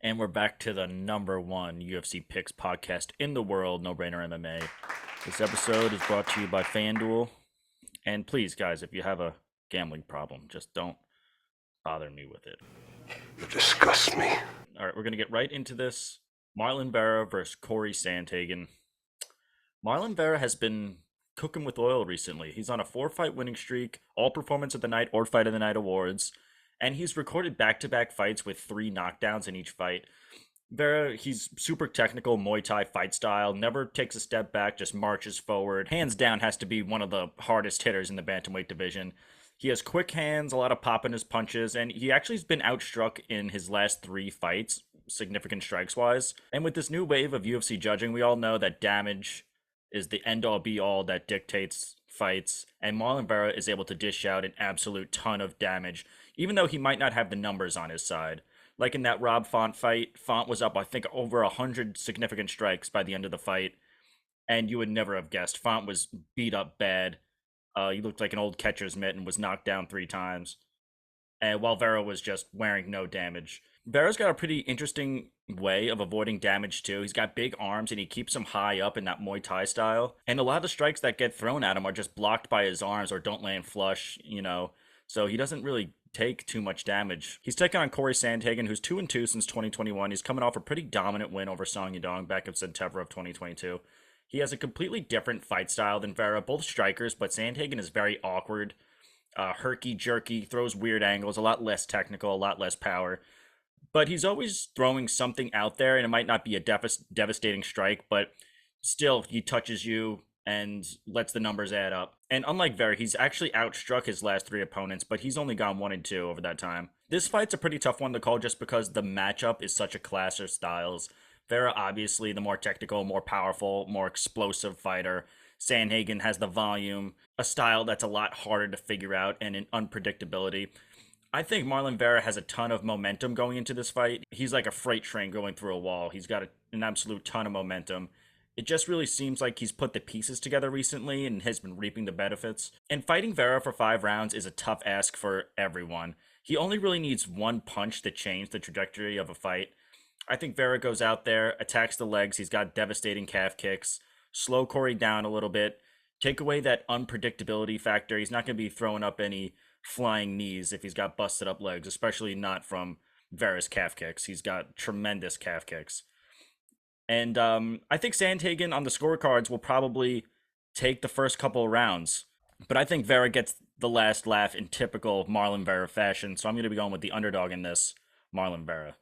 And we're back to the number one UFC picks podcast in the world, No Brainer MMA. This episode is brought to you by FanDuel. And please, guys, if you have a gambling problem, just don't bother me with it. You disgust me. All right, we're going to get right into this. Marlon Vera versus Cory Sandhagen. Marlon Vera has been cooking with oil recently. He's on a 4-fight winning streak, all performance of the night or fight of the night awards. And he's recorded back-to-back fights with 3 knockdowns in each fight. Vera, he's super technical, Muay Thai fight style, never takes a step back, just marches forward. Hands down has to be one of the hardest hitters in the bantamweight division. He has quick hands, a lot of pop in his punches, and he actually has been outstruck in his last 3 fights, significant strikes-wise. And with this new wave of UFC judging, we all know that damage is the end-all be-all that dictates fights, and Marlon Vera is able to dish out an absolute ton of damage, even though he might not have the numbers on his side. Like in that Rob Font fight, Font was up, I think, over 100 significant strikes by the end of the fight, and you would never have guessed. Font was beat up bad. He looked like an old catcher's mitt and was knocked down 3 times, and while Vera was just wearing no damage. Vera's got a pretty interesting way of avoiding damage too. He's got big arms and he keeps them high up in that Muay Thai style. And a lot of the strikes that get thrown at him are just blocked by his arms or don't land flush, So he doesn't really take too much damage. He's taken on Cory Sandhagen, who's 2-2 since 2021. He's coming off a pretty dominant win over Song Yadong back in September of 2022. He has a completely different fight style than Vera, both strikers, but Sandhagen is very awkward, herky-jerky, throws weird angles, a lot less technical, a lot less power. But he's always throwing something out there, and it might not be a devastating strike, but still, he touches you and lets the numbers add up. And unlike Vera, he's actually outstruck his last 3 opponents, but he's only gone 1-2 over that time. This fight's a pretty tough one to call just because the matchup is such a clash of styles. Vera, obviously, the more technical, more powerful, more explosive fighter. Sandhagen has the volume, a style that's a lot harder to figure out, and an unpredictability. I think Marlon Vera has a ton of momentum going into this fight. He's like a freight train going through a wall. He's got an absolute ton of momentum. It just really seems like he's put the pieces together recently and has been reaping the benefits. And fighting Vera for 5 rounds is a tough ask for everyone. He only really needs one punch to change the trajectory of a fight. I think Vera goes out there, attacks the legs. He's got devastating calf kicks. Slow Cory down a little bit. Take away that unpredictability factor. He's not going to be throwing up any flying knees if he's got busted up legs, especially not from Vera's calf kicks. He's got tremendous calf kicks. And I think Sandhagen on the scorecards will probably take the first couple of rounds. But I think Vera gets the last laugh in typical Marlon Vera fashion. So I'm going to be going with the underdog in this, Marlon Vera.